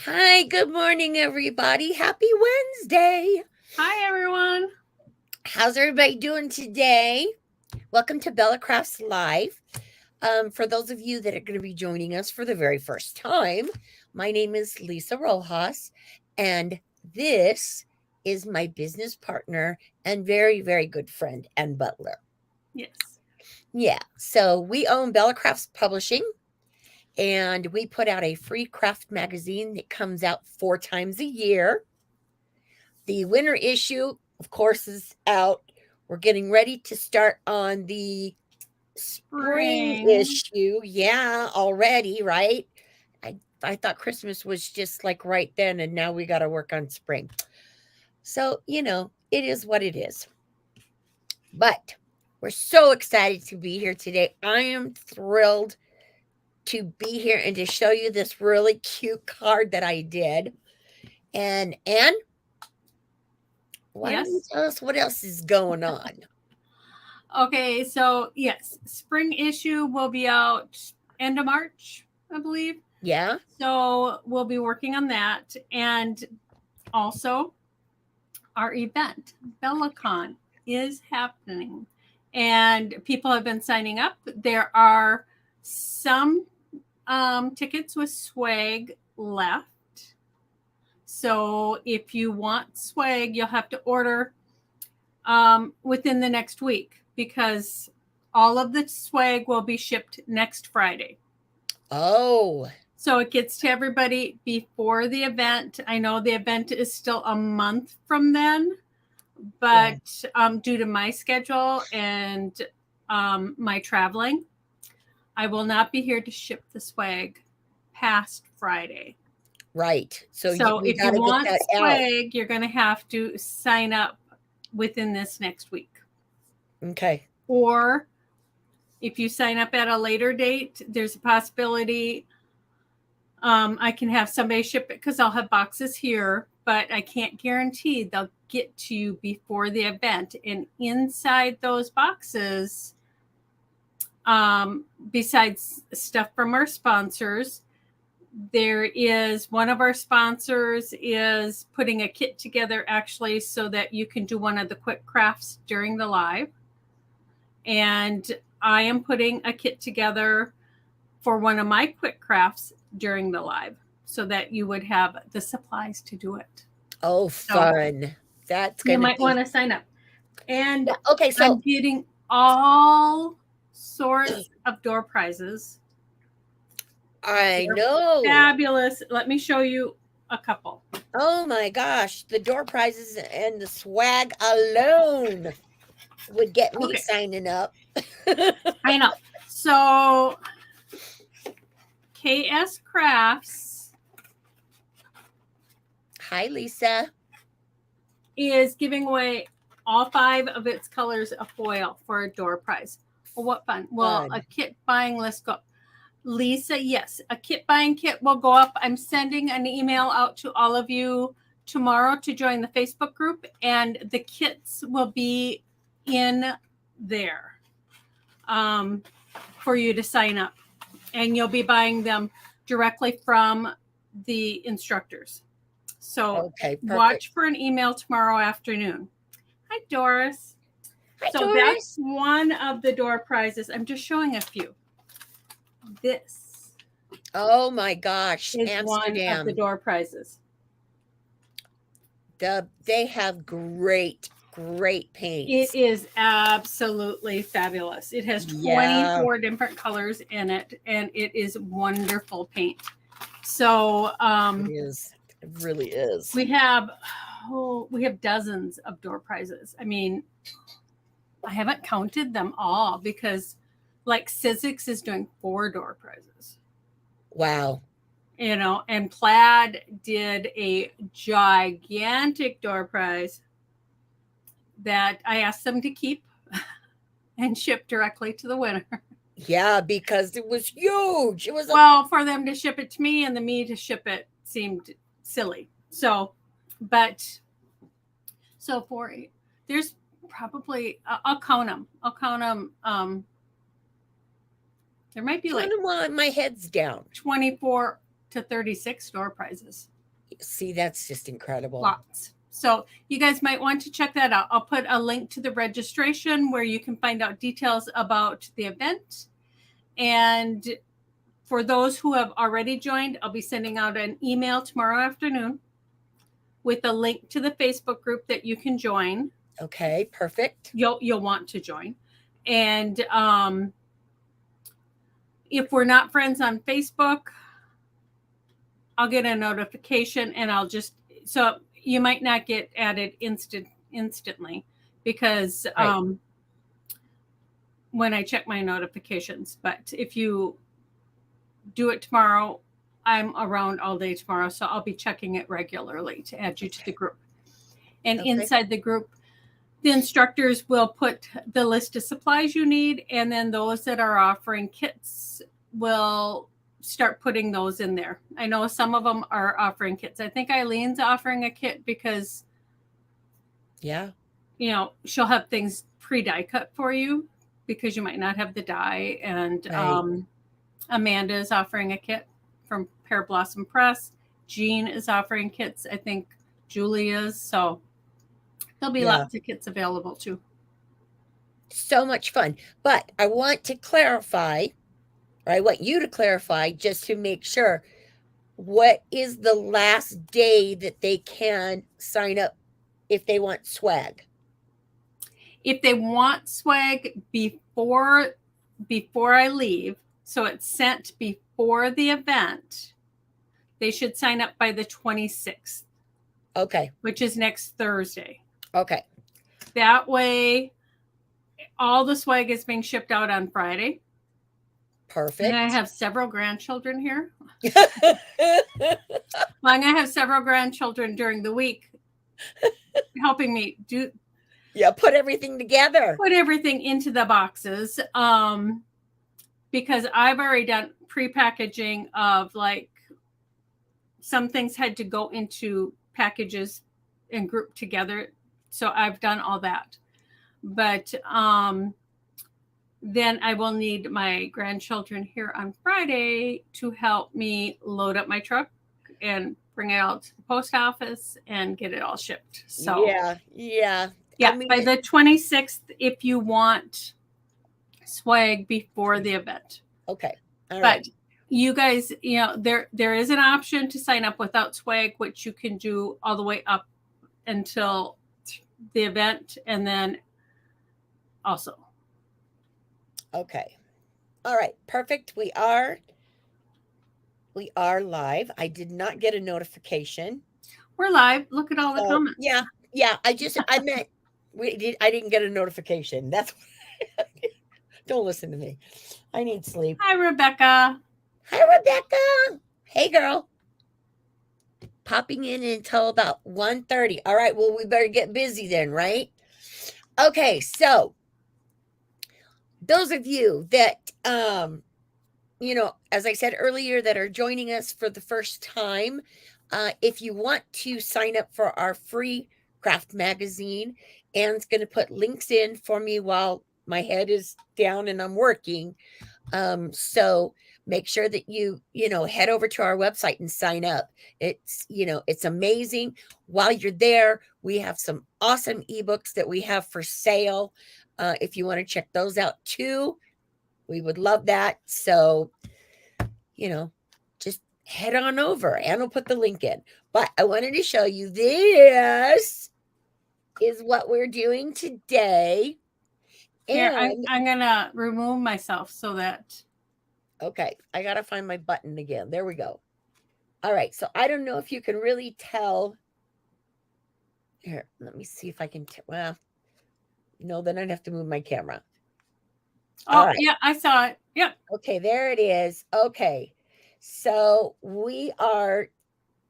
Hi, good morning, everybody. Happy Wednesday. Hi, everyone. How's everybody doing today? Welcome to Bella Crafts Live. For those of you that are going to be joining us for the very first time, my name is Lisa Rojas, and this is my business partner and very, very good friend, Ann Butler. Yes. Yeah, so we own Bella Crafts Publishing, and we put out a free craft magazine that comes out 4 times a year. The winter issue, of course, is out. We're getting ready to start on the spring Spring. issue. Yeah, already, right? I thought Christmas was just like right then, and now we got to work on spring. So, it is what it is. But we're so excited to be here today. I am thrilled to be here and to show you this really cute card that I did. And Anne, why don't you Yes. tell us what else is going on? Okay, so yes, spring issue will be out end of March, I believe. Yeah? So we'll be working on that. And also, our event, BellaCon, is happening. And people have been signing up. There are some tickets with swag left. So if you want swag, you'll have to order within the next week because all of the swag will be shipped next Friday. Oh, So it gets to everybody before the event. I know the event is still a month from then, but due to my schedule and my traveling, I will not be here to ship the swag past Friday. right. So we If you gotta get want that out. swag, you're going to have to sign up within this next week. Okay. Or if you sign up at a later date, there's a possibility I can have somebody ship it because I'll have boxes here, but I can't guarantee they'll get to you before the event. And inside those boxes, besides stuff from our sponsors, there is one of our sponsors is putting a kit together actually so that you can do one of the quick crafts during the live. And I am putting a kit together for one of my quick crafts during the live so that you would have the supplies to do it. Oh, So fun. That's you gonna might want be to sign up. And yeah, okay, I'm so getting all sorts of door prizes. I They're know. fabulous. Let me show you a couple. Oh my gosh, the door prizes and the swag alone would get me Okay, signing up. I know. So KS Crafts Hi, Lisa. is giving away all 5 of its colors of foil for a door prize. Well, what fun. Well, a Fun. kit buying list go. Lisa, yes, a kit buying kit will go up. I'm sending an email out to all of you tomorrow to join the Facebook group, and the kits will be in there for you to sign up. And you'll be buying them directly from the instructors. So Okay, perfect. watch for an email tomorrow afternoon. Hi, Doris. Hi, So that's Doris. one of the door prizes. I'm just showing a few. This Oh my gosh, is one of the Amsterdam. door prizes. They have great, great It paints. is absolutely fabulous. It has Yeah, 24 different colors in it, and it is wonderful paint. So it is. It really is. we have dozens of door prizes. I mean, I haven't counted them all because, like, Sizzix is doing 4 door prizes. Wow. And Plaid did a gigantic door prize that I asked them to keep and ship directly to the winner. Yeah, because it was huge. It was a Well, for them to ship it to me and me to ship it seemed silly. So, but so for there's probably I'll count them. I'll count them. There might be like my head's down. 24 to 36 door prizes. See, that's just incredible. Lots. So you guys might want to check that out. I'll put a link to the registration where you can find out details about the event. And for those who have already joined, I'll be sending out an email tomorrow afternoon with a link to the Facebook group that you can join. Okay, perfect. You'll want to join. And if we're not friends on Facebook, I'll get a notification and I'll just, so you might not get added instantly because Right. when I check my notifications. But if you do it tomorrow, I'm around all day tomorrow, so I'll be checking it regularly to add you to the group. And Okay. inside the group, the instructors will put the list of supplies you need, and then those that are offering kits will start putting those in there. I know some of them are offering kits. I think Eileen's offering a kit because, Yeah. you know, she'll have things pre-die cut for you because you might not have the die. And Right. Amanda is offering a kit from Pear Blossom Press. Jean is offering kits. I think Julie is. So there'll be Yeah. lots of kits available too. So much fun. But I want to clarify, or I want you to clarify just to make sure, what is the last day that they can sign up if they want swag? If they want swag before I leave, so it's sent before the event, they should sign up by the 26th. Okay. Which is next Thursday. Okay. That way, all the swag is being shipped out on Friday. Perfect. And I have several grandchildren here. Well, I'm going to have several grandchildren during the week helping me put everything together. Put everything into the boxes. Because I've already done pre-packaging of like some things had to go into packages and group together. So I've done all that. But then I will need my grandchildren here on Friday to help me load up my truck and bring it out to the post office and get it all shipped. So yeah. I mean, by the 26th, if you want swag before the event. Okay. All right. But you guys, you know, there is an option to sign up without swag, which you can do all the way up until the event, and then also. Okay. All right. Perfect. We are live. I did not get a notification. We're live. Look at all the comments. Yeah. I meant I didn't get a notification. That's don't listen to me. I need sleep. Hi, Rebecca. Hi, Rebecca. Hey, girl. Popping in until about 1:30. All right. Well, we better get busy then, right? Okay. So those of you that, you know, as I said earlier, that are joining us for the first time, if you want to sign up for our free craft magazine, Anne's going to put links in for me while my head is down and I'm working. So make sure that you head over to our website and sign up. It's amazing. While you're there, we have some awesome ebooks that we have for sale. If you want to check those out too, we would love that. So, just head on over and we'll put the link in. But I wanted to show you, this is what we're doing today. Here, I'm going to remove myself so that. Okay, I got to find my button again. There we go. All right, so I don't know if you can really tell. Here, let me see if I can. Well, no, then I'd have to move my camera. Oh, right. Yeah, I saw it. Yep. Okay, there it is. Okay, so we are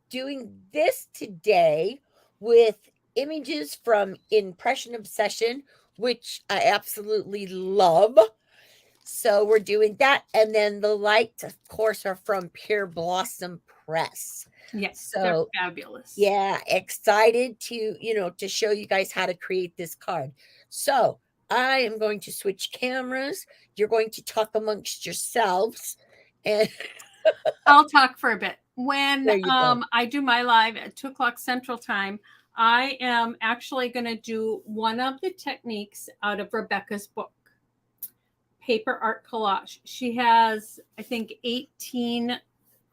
doing this today with images from Impression Obsession, which I absolutely love. So we're doing that. And then the lights, of course, are from Pear Blossom Press. Yes, so they're fabulous. Yeah, excited to show you guys how to create this card. So I am going to switch cameras. You're going to talk amongst yourselves. And I'll talk for a bit. when There you go. I do my live at 2 o'clock Central Time, I am actually going to do one of the techniques out of Rebecca's book, Paper Art Collage. She has, I think, 18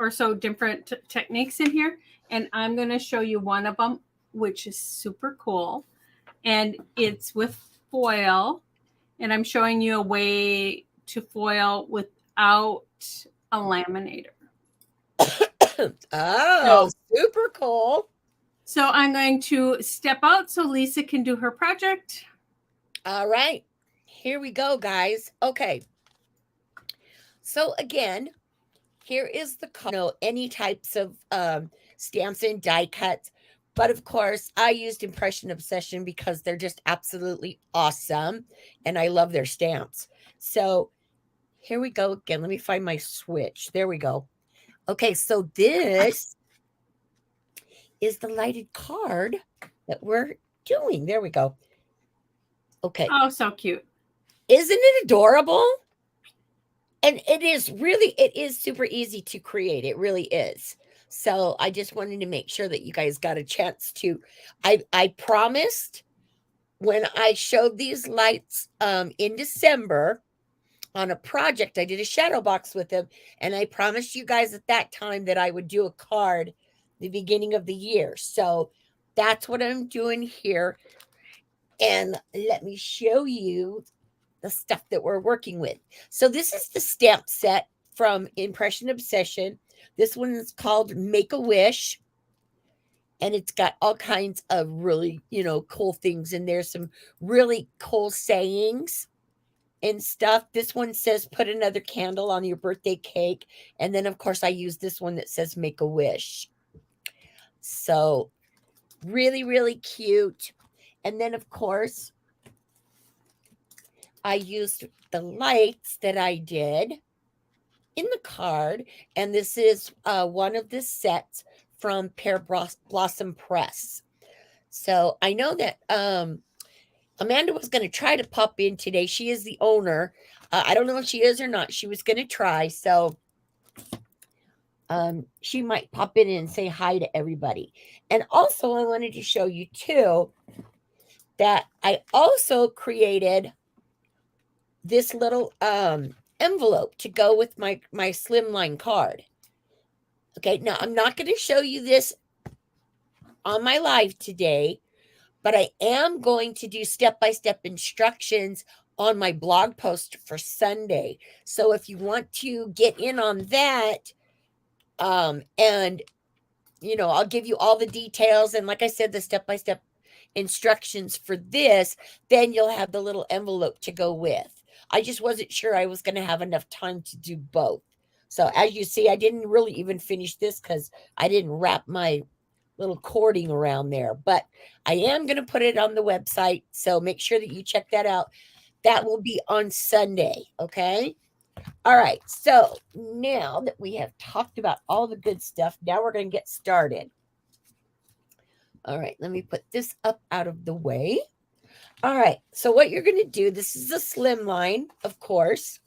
or so different techniques in here, and I'm going to show you one of them, which is super cool. And it's with foil, and I'm showing you a way to foil without a laminator. Oh, super cool. So I'm going to step out so Lisa can do her project. All right. Here we go, guys. Okay. So again, here is the any types of stamps and die cuts. But of course, I used Impression Obsession because they're just absolutely awesome. And I love their stamps. So here we go again. Let me find my switch. There we go. Okay, so this is the lighted card that we're doing. There we go. Okay. Oh, so cute. Isn't it adorable? And it is super easy to create. It really is. So I just wanted to make sure that you guys got a chance to. I promised when I showed these lights in December on a project, I did a shadow box with them, and I promised you guys at that time that I would do a card the beginning of the year. So that's what I'm doing here. And let me show you the stuff that we're working with. So this is the stamp set from Impression Obsession. This one is called Make a Wish. And it's got all kinds of really, cool things in there. Some really cool sayings and stuff. This one says put another candle on your birthday cake. And then of course I use this one that says make a wish. So really, really cute. And then of course I used the lights that I did in the card. And this is one of the sets from Pear Blossom Press. So I know that Amanda was going to try to pop in today. She is the owner. I don't know if she is or not. She was going to try. So she might pop in and say hi to everybody. And also I wanted to show you too that I also created this little envelope to go with my slimline card. Okay, now I'm not going to show you this on my live today, but I am going to do step-by-step instructions on my blog post for Sunday. So if you want to get in on that, and I'll give you all the details, and like I said, the step-by-step instructions for this, then you'll have the little envelope to go with. I just wasn't sure I was going to have enough time to do both. So as you see, I didn't really even finish this because I didn't wrap my little cording around there. But I am going to put it on the website. So make sure that you check that out. That will be on Sunday. Okay. All right. So now that we have talked about all the good stuff, now we're going to get started. All right. Let me put this up out of the way. All right, so what you're going to do, this is a slim line, of course,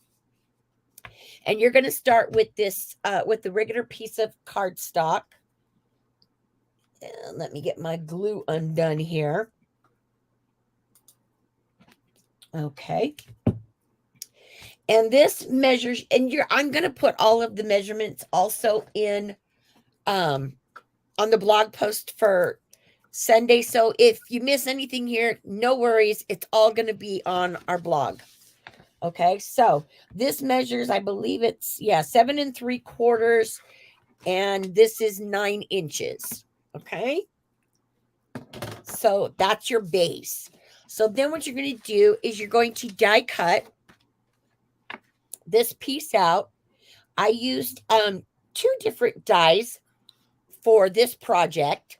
and you're going to start with this, with the regular piece of cardstock. And let me get my glue undone here. Okay. And this measures, and I'm going to put all of the measurements also in, on the blog post for Sunday. So if you miss anything here, no worries. It's all going to be on our blog. Okay. So this measures, I believe it's 7 3/4. And this is 9 inches. Okay. So that's your base. So then what you're going to do is you're going to die cut this piece out. I used 2 different dies for this project.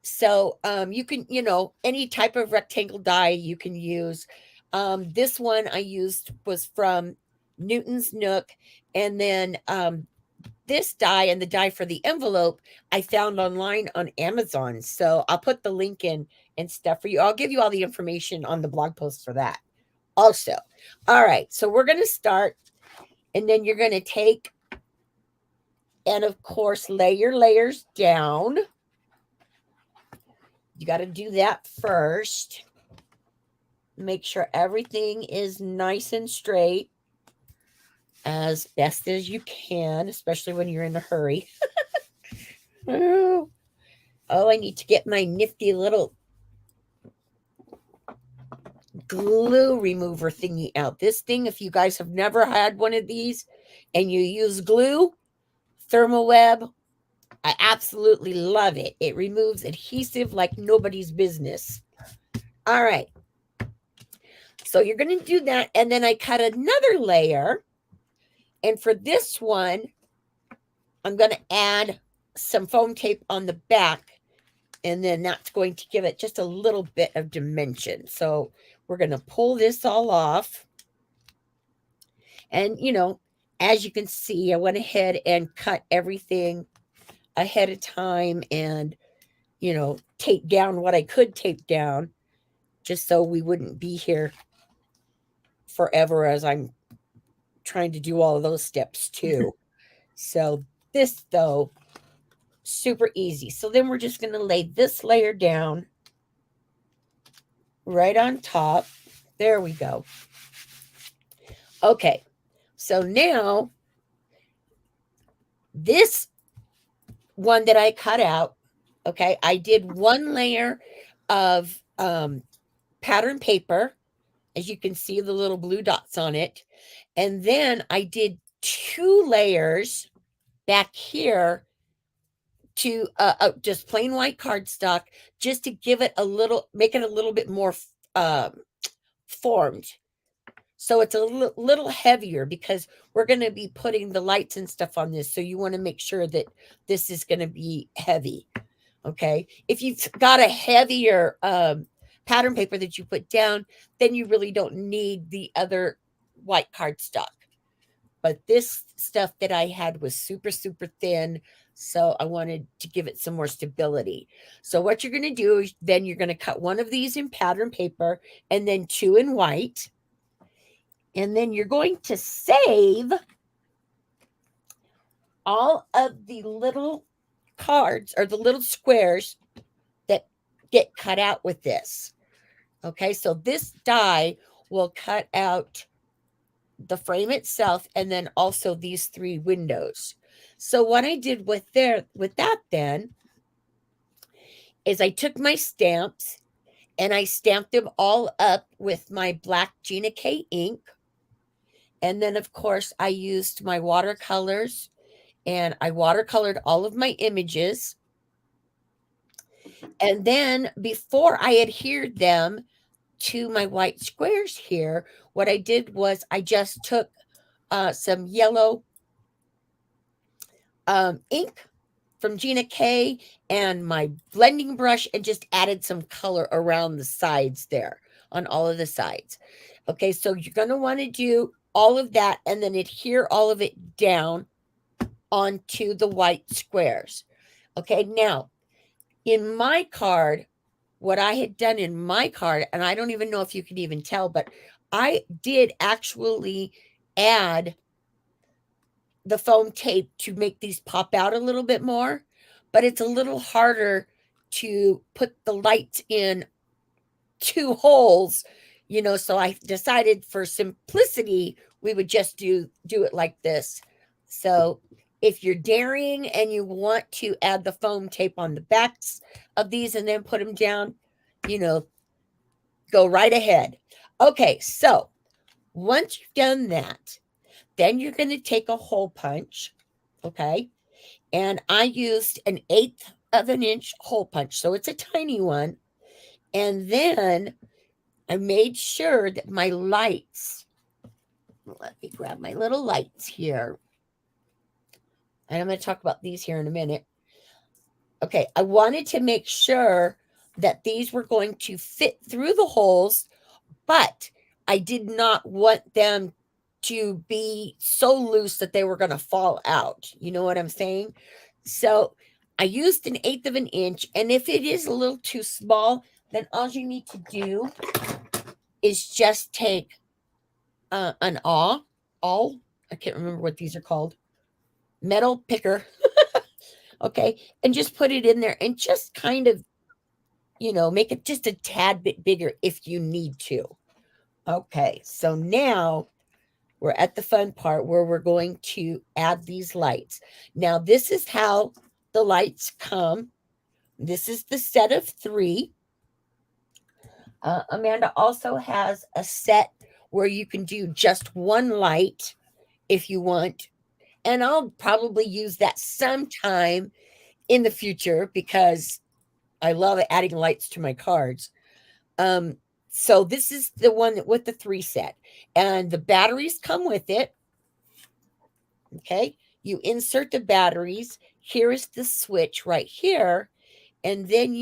So you can, any type of rectangle die you can use. This one I used was from Newton's Nook. And then this die and the die for the envelope I found online on Amazon. So I'll put the link in and stuff for you. I'll give you all the information on the blog post for that also. All right. So we're going to start. And then you're going to take And of course, lay your layers down. You got to do that first. Make sure everything is nice and straight as best as you can, especially when you're in a hurry. Oh, I need to get my nifty little glue remover thingy out. This thing, if you guys have never had one of these and you use glue, Thermoweb, I absolutely love it. It removes adhesive like nobody's business. All right. So you're going to do that. And then I cut another layer. And for this one, I'm going to add some foam tape on the back. And then that's going to give it just a little bit of dimension. So we're going to pull this all off. And, as you can see, I went ahead and cut everything ahead of time and, tape down what I could tape down just so we wouldn't be here forever as I'm trying to do all of those steps too. So this, though, super easy. So then we're just going to lay this layer down right on top. There we go. Okay. So now this one that I cut out, okay, I did one layer of pattern paper. As you can see, the little blue dots on it. And then I did 2 layers back here to just plain white cardstock, just to give it make it a little bit more formed. So it's a little heavier because we're going to be putting the lights and stuff on this. So you want to make sure that this is going to be heavy. Okay. If you've got a heavier pattern paper that you put down, then you really don't need the other white cardstock. But this stuff that I had was super, super thin. So I wanted to give it some more stability. So what you're going to do is then you're going to cut one of these in pattern paper and then 2 in white. And then you're going to save all of the little cards or the little squares that get cut out with this. Okay, so this die will cut out the frame itself and then also these 3 windows. So what I did with that then is I took my stamps and I stamped them all up with my black Gina K ink. And then, of course, I used my watercolors and I watercolored all of my images. And then before I adhered them to my white squares here, what I did was I just took some yellow ink from Gina K and my blending brush and just added some color around the sides there on all of the sides. Okay, so you're going to want to do all of that and then adhere all of it down onto the white squares. Okay, now in my card, what I had done in my card, and I don't even know if you can even tell, but I did actually add the foam tape to make these pop out a little bit more, but it's a little harder to put the lights in 2 holes, so I decided for simplicity, we would just do it like this. So if you're daring and you want to add the foam tape on the backs of these and then put them down, go right ahead. Okay, so once you've done that, then you're going to take a hole punch, okay? And I used an 1/8 of an inch hole punch, so it's a tiny one. And then I made sure that my lights, let me grab my little lights here. And I'm going to talk about these here in a minute. Okay, I wanted to make sure that these were going to fit through the holes, but I did not want them to be so loose that they were going to fall out. You know what I'm saying? So I used an 1/8 of an inch. And if it is a little too small, then all you need to do is just take an awl. I can't remember what these are called. metal picker, okay, and just put it in there and just kind of, make it just a tad bit bigger if you need to. Okay, so now we're at the fun part where we're going to add these lights. Now, this is how the lights come. This is the set of 3. Amanda also has a set where you can do just one light if you want. And I'll probably use that sometime in the future because I love adding lights to my cards. Um, so this is the one with the 3 set, and the batteries come with it. Okay, you insert the batteries. Here is the switch right here, and then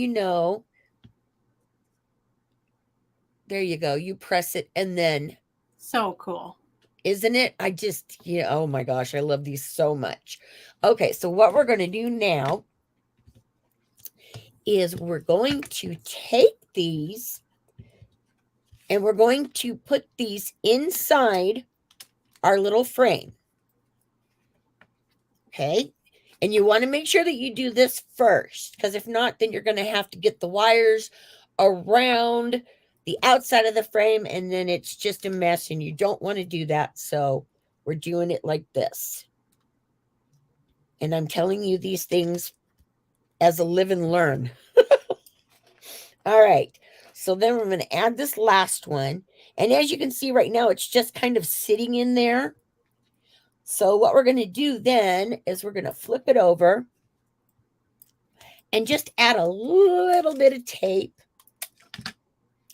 there you go. You press it, and then So cool. isn't it? Oh my gosh, I love these so much. Okay, so what we're going to do now is we're going to take these and we're going to put these inside our little frame. Okay, and you want to make sure that you do this first, because if not, then you're going to have to get the wires around the outside of the frame, and then it's just a mess, and you don't want to do that. So we're doing it like this. And I'm telling you these things as a live and learn. All right, so then we're going to add this last one. And as you can see right now, it's just kind of sitting in there. So what we're going to do then is we're going to flip it over and just add a little bit of tape.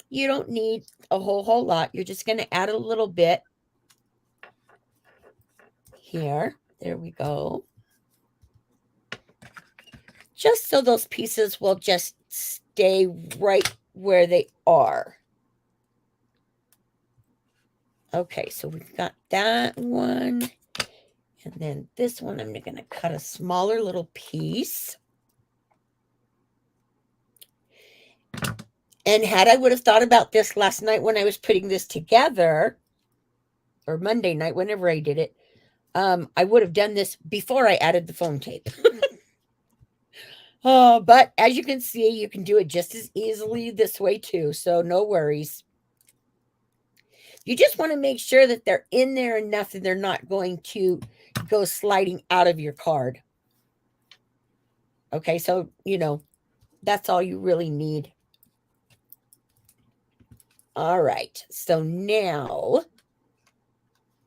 You don't need a whole lot. You're just going to add a little bit here. There we go. Just so those pieces will just stay right where they are. Okay, so we've got that one. And then this one, I'm going to cut a smaller little piece. And had I would have thought about this last night when I was putting this together, or Monday night, whenever I did it, I would have done this before I added the foam tape. But as you can see, you can do it just as easily this way too, so no worries. You just want to make sure that they're in there enough that they're not going to go sliding out of your card. Okay, so, that's all you really need. All right, so now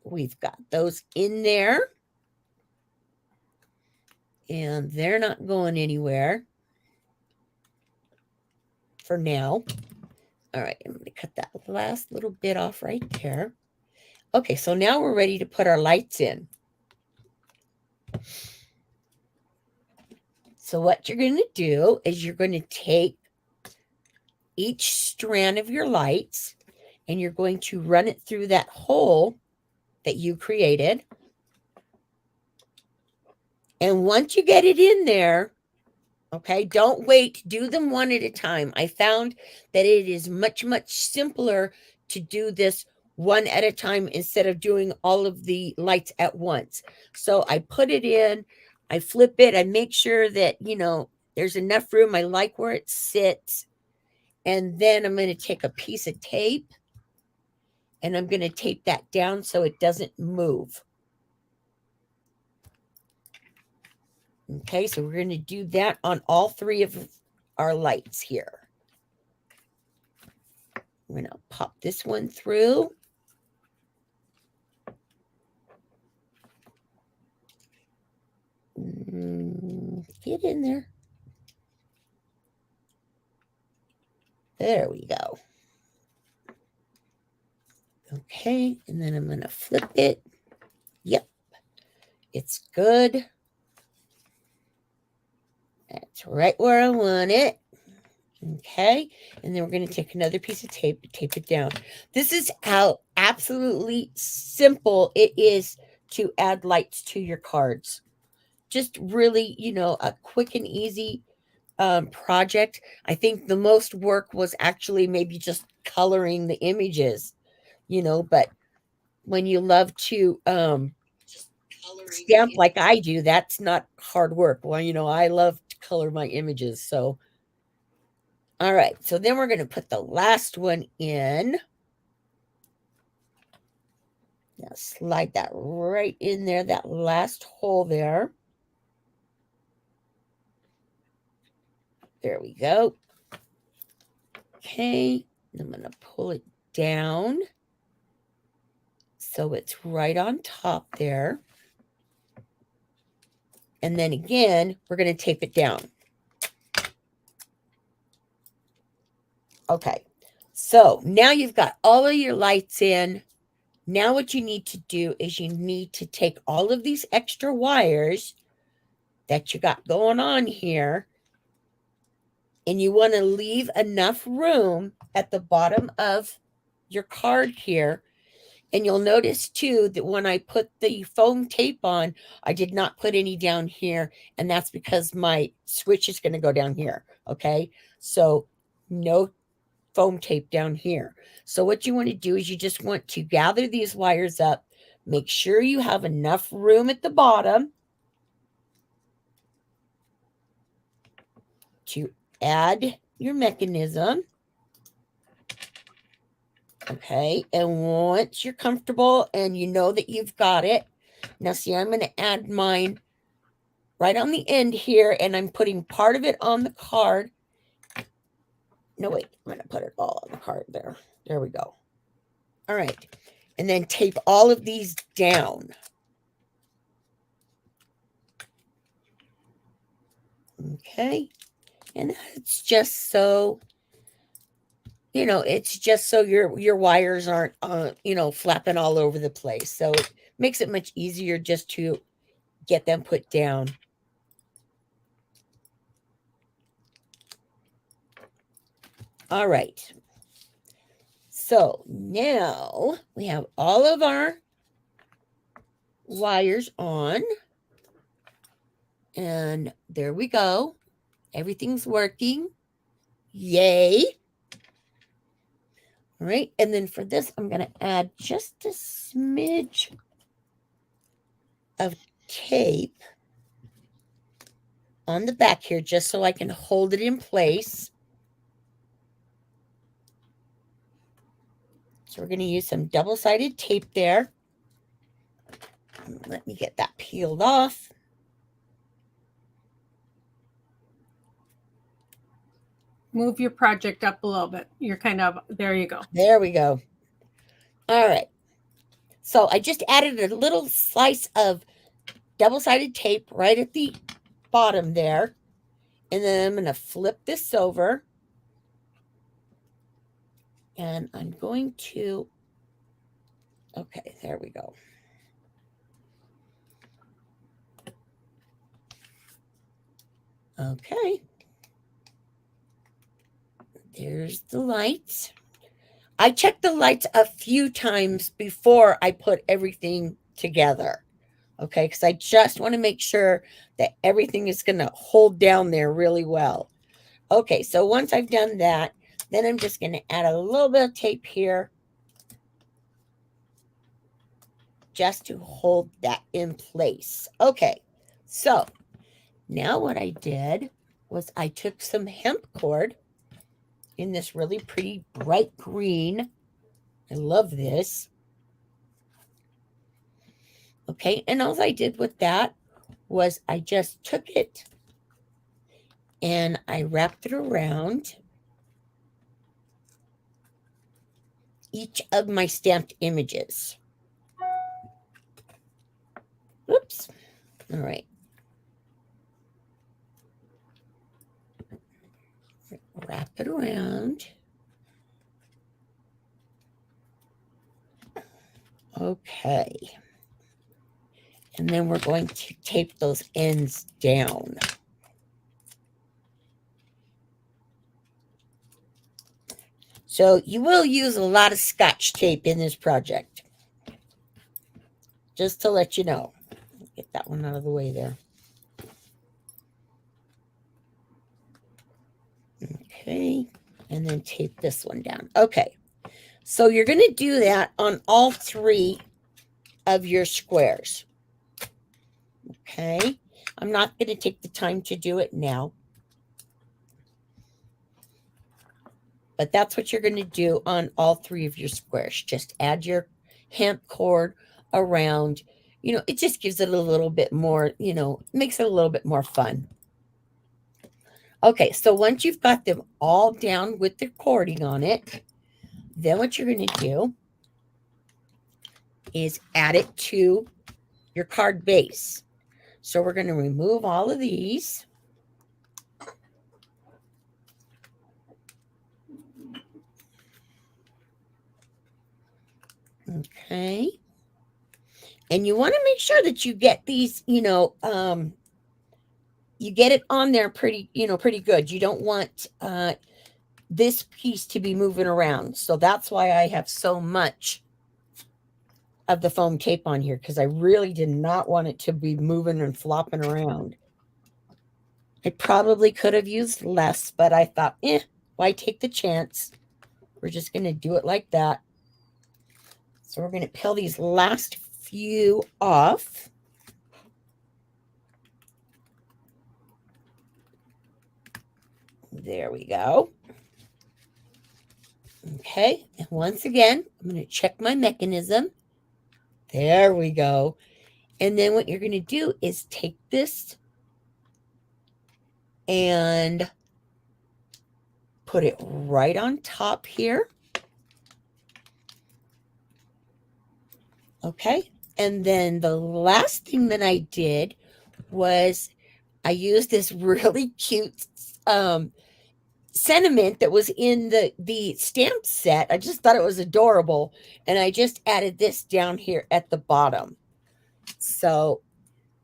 we've got those in there. And they're not going anywhere for now. All right, I'm going to cut that last little bit off right there. Okay, so now we're ready to put our lights in. So what you're going to do is you're going to take each strand of your lights and you're going to run it through that hole that you created. And once you get it in there, okay, don't wait. Do them one at a time. I found that it is much, much simpler to do this one at a time instead of doing all of the lights at once. So I put it in, I flip it, I make sure that, there's enough room. I like where it sits. And then I'm going to take a piece of tape and I'm going to tape that down so it doesn't move. Okay, so we're going to do that on all 3 of our lights here. I'm going to pop this one through. Get in there. There we go. Okay, and then I'm going to flip it. Yep, it's good. That's right where I want it. Okay, and then we're going to take another piece of tape, tape it down. This is how absolutely simple it is to add lights to your cards. Just really, a quick and easy project. I think the most work was actually maybe just coloring the images, but when you love to stamp like I do, that's not hard work. Well, you know, I love to color my images. So, all right. So then we're going to put the last one in. Now slide that right in there, that last hole there. There we go. Okay. I'm going to pull it down so it's right on top there. And then again, we're going to tape it down. Okay. So now you've got all of your lights in. Now what you need to do is you need to take all of these extra wires that you got going on here, and you want to leave enough room at the bottom of your card here. And you'll notice too that when I put the foam tape on, I did not put any down here, and that's because my switch is going to go down here. Okay, so no foam tape down here. So what you want to do is you just want to gather these wires up, make sure you have enough room at the bottom to add your mechanism. Okay, and once you're comfortable and you know that you've got it, now see, I'm going to add mine right on the end here, and I'm putting part of it on the card. No, wait, I'm going to put it all on the card there. There we go. All right, and then tape all of these down. Okay, and it's just so, you know, it's just so your wires aren't, you know, flapping all over the place. So it makes it much easier just to get them put down. All right. So now we have all of our wires on. And there we go. Everything's working. Yay. All right. And then for this, I'm going to add just a smidge of tape on the back here, just so I can hold it in place. So we're going to use some double-sided tape there. Let me get that peeled off. Move your project up a little bit. You're kind of, there you go. There we go. All right. So I just added a little slice of double-sided tape right at the bottom there. And then I'm going to flip this over. And I'm going to, okay, there we go. Okay. There's the lights. I checked the lights a few times before I put everything together. Okay, because I just want to make sure that everything is going to hold down there really well. Okay, so once I've done that, then I'm just going to add a little bit of tape here just to hold that in place. Okay, so now what I did was I took some hemp cord in this really pretty bright green. I love this. Okay, and all I did with that was I just took it and I wrapped it around each of my stamped images. Oops. All right. Wrap it around. Okay. And then we're going to tape those ends down. So you will use a lot of Scotch tape in this project. Just to let you know. Get that one out of the way there. Okay. And then tape this one down. Okay. So you're going to do that on all three of your squares. Okay. I'm not going to take the time to do it now. But that's what you're going to do on all 3 of your squares. Just add your hemp cord around. It just gives it a little bit more, makes it a little bit more fun. Okay, so once you've got them all down with the cording on it, then what you're going to do is add it to your card base. So we're going to remove all of these. Okay. And you want to make sure that you get these, you get it on there pretty good. You don't want this piece to be moving around. So that's why I have so much of the foam tape on here, because I really did not want it to be moving and flopping around. I probably could have used less, but I thought, why take the chance? We're just going to do it like that. So we're going to peel these last few off. There we go. Okay, and once again, I'm going to check my mechanism. There we go. And then what you're going to do is take this and put it right on top here. Okay, and then the last thing that I did was I used this really cute sentiment that was in the stamp set. I just thought it was adorable, and I just added this down here at the bottom. So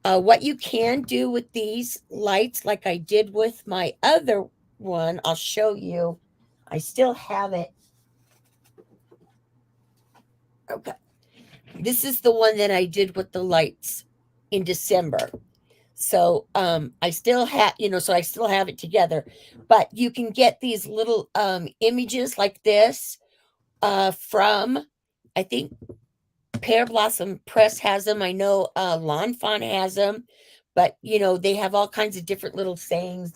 what you can do with these lights, like I did with my other one, I'll show you. I still have it. Okay. This is the one that I did with the lights in December. So I still have, so I still have it together. But you can get these little images like this from, I think, Pear Blossom Press has them. I know Lawn Fawn has them. But, they have all kinds of different little sayings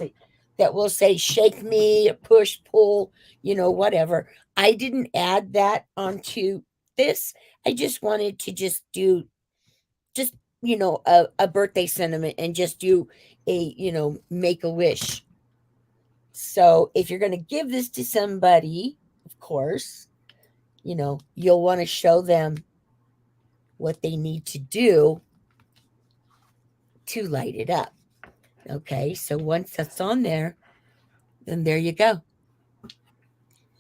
that will say, shake me, push, pull, whatever. I didn't add that onto this. I just wanted to do a birthday sentiment and just do a, make a wish. So if you're going to give this to somebody, of course, you'll want to show them what they need to do to light it up. Okay, so once that's on there, then there you go.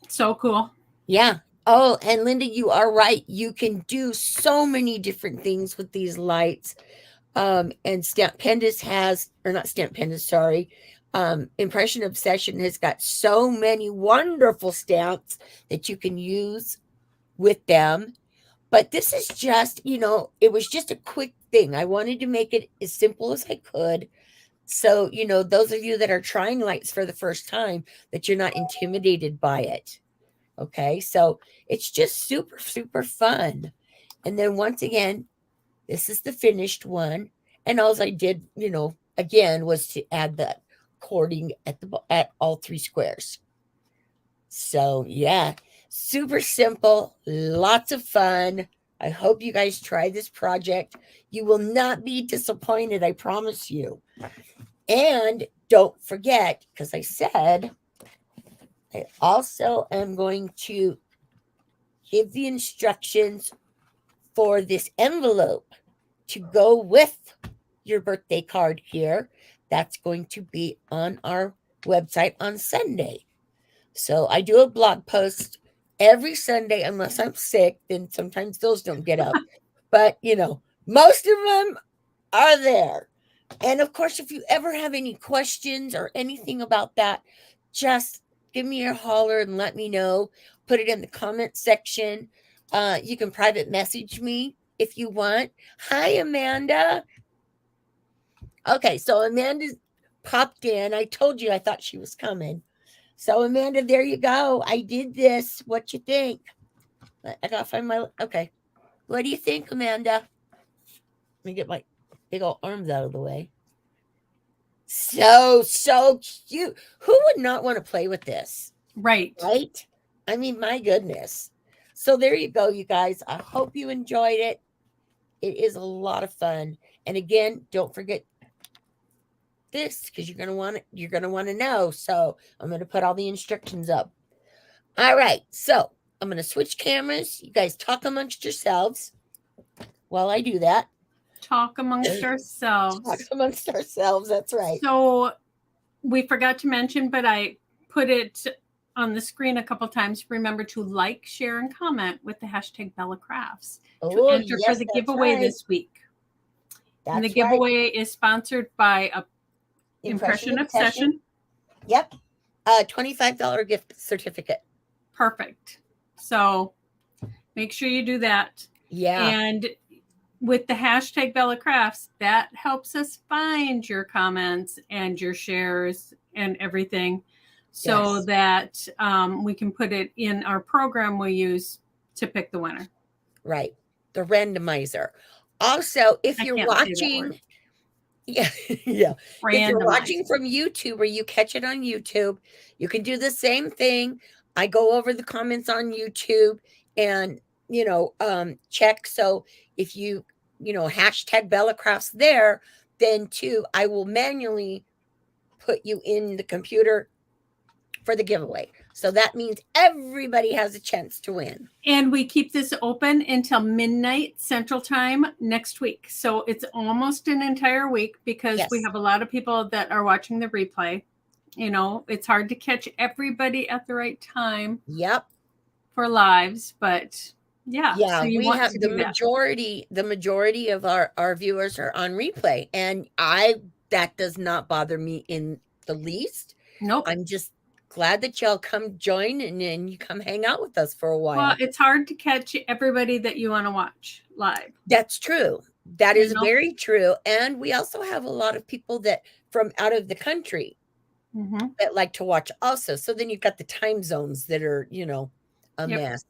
So cool. Yeah. Oh, and Linda, you are right. You can do so many different things with these lights. And Stamp Pendus has, or not Stamp Pendus, sorry. Impression Obsession has got so many wonderful stamps that you can use with them. But this is just, it was just a quick thing. I wanted to make it as simple as I could. So, those of you that are trying lights for the first time, that you're not intimidated by it. Okay, so it's just super, super fun. And then once again, this is the finished one. And all I did, again, was to add that cording at all 3 squares. So yeah, super simple, lots of fun. I hope you guys try this project. You will not be disappointed, I promise you. And don't forget, because I said, I also am going to give the instructions for this envelope to go with your birthday card here. That's going to be on our website on Sunday. So I do a blog post every Sunday, unless I'm sick, then sometimes those don't get up. But, most of them are there. And of course, if you ever have any questions or anything about that, just give me a holler and let me know. Put it in the comment section. You can private message me if you want. Hi, Amanda. Okay, so Amanda popped in. I told you I thought she was coming. So Amanda, there you go. I did this. What you think? I gotta find my, okay. What do you think, Amanda? Let me get my, big old arms out of the way. So cute. Who would not want to play with this? Right. Right? I mean, my goodness. So there you go, you guys. I hope you enjoyed it. It is a lot of fun. And again, don't forget this because you're gonna want to know. So I'm gonna put all the instructions up. All right. So I'm gonna switch cameras. You guys talk amongst yourselves while I do that. Talk amongst Talk ourselves. amongst ourselves. That's right. So we forgot to mention, but I put it on the screen a couple times. Remember to like, share, and comment with the hashtag Bella Crafts to Oh, enter for yes, the that's giveaway right. this week. And the That's right. giveaway is sponsored by a Impression Obsession. Yep. $25 gift certificate. Perfect. So make sure you do that. Yeah. And with the hashtag Bella Crafts, that helps us find your comments and your shares and everything so that we can put it in our program we use to pick the winner. Right. The randomizer. Also, if you're watching, yeah, yeah. If you're watching from YouTube or you catch it on YouTube, you can do the same thing. I go over the comments on YouTube and, check. So if you hashtag Bella Crafts there, then too, I will manually put you in the computer for the giveaway. So that means everybody has a chance to win. And we keep this open until midnight Central Time next week. So it's almost an entire week because we have a lot of people that are watching the replay. It's hard to catch everybody at the right time. Yep. For lives, but yeah. Yeah, so we have the majority of our viewers are on replay. And that does not bother me in the least. Nope. I'm just glad that y'all come join and you come hang out with us for a while. Well, it's hard to catch everybody that you want to watch live. That's true. That is very true. And we also have a lot of people that from out of the country that like to watch also. So then you've got the time zones that are, a mess.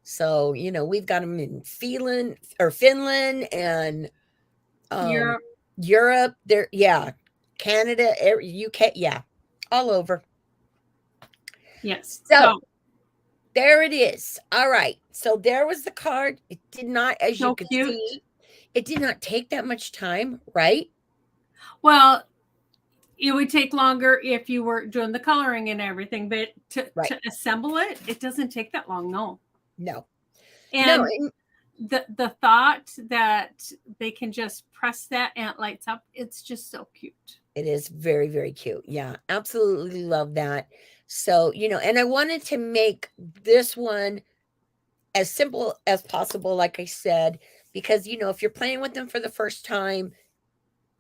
So, we've got them in Finland and Europe there. Yeah. Canada, UK. Yeah. All over. Yes. So there it is. All right. So there was the card. It did not, as you can see, it did not take that much time, right? Well, it would take longer if you were doing the coloring and everything, but to assemble it, it doesn't take that long. No. And the thought that they can just press that and it lights up, it's just so cute. It is very, very cute. Yeah, absolutely love that. So, and I wanted to make this one as simple as possible, like I said, because, if you're playing with them for the first time,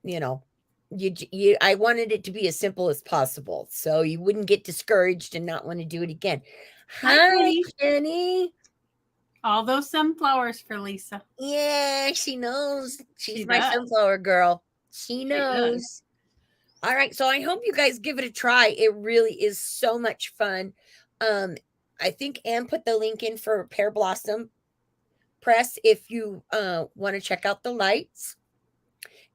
I wanted it to be as simple as possible. So you wouldn't get discouraged and not want to do it again. Hi, Jenny. All those sunflowers for Lisa. Yeah, she knows. She's my sunflower girl. She knows. All right, so I hope you guys give it a try. It really is so much fun. I think Anne put the link in for Pear Blossom Press if you want to check out the lights.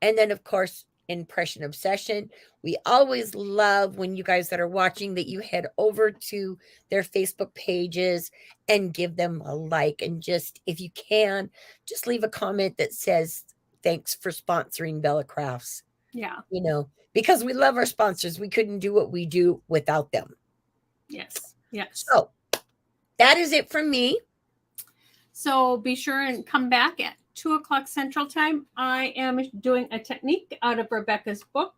And then, of course, Impression Obsession. We always love when you guys that are watching that you head over to their Facebook pages and give them a like. And just, if you can, just leave a comment that says, thanks for sponsoring Bella Crafts. Yeah. Because we love our sponsors. We couldn't do what we do without them. Yes. Yes. So that is it from me. So be sure and come back at 2:00 Central Time. I am doing a technique out of Rebecca's book.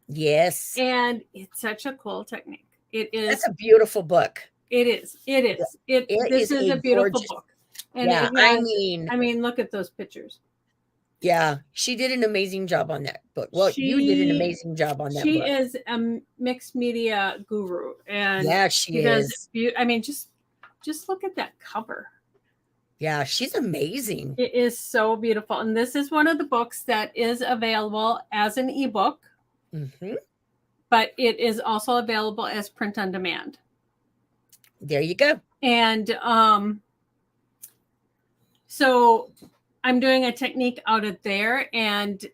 Yes. And it's such a cool technique. It is. That's a beautiful book. It is. It is. This is a beautiful book. And yeah, I mean, look at those pictures. Yeah, she did an amazing job on that book. Well, you did an amazing job on that book. She is a mixed media guru. And yeah, she is. I mean, just look at that cover. Yeah, she's amazing. It is so beautiful. And this is one of the books that is available as an ebook. But it is also available as print on demand. There you go. And so I'm doing a technique out of there. And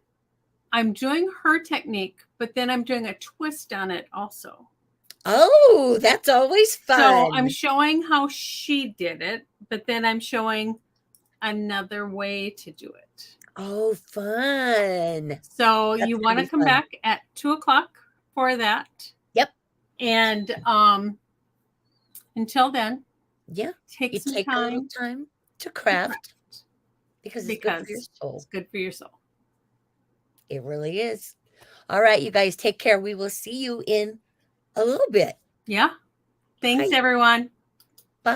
I'm doing her technique, but then I'm doing a twist on it also. Oh, that's always fun. So I'm showing how she did it, but then I'm showing another way to do it. Oh, fun. So That's you gonna want to be come fun. back at 2:00 for that. Yep. And until then, Yeah. take You some take a little time time to to craft because it's good for your because soul. it's good for your soul. It really is. All right, you guys take care. We will see you in a little bit. Yeah. Thanks, Bye. everyone. Bye.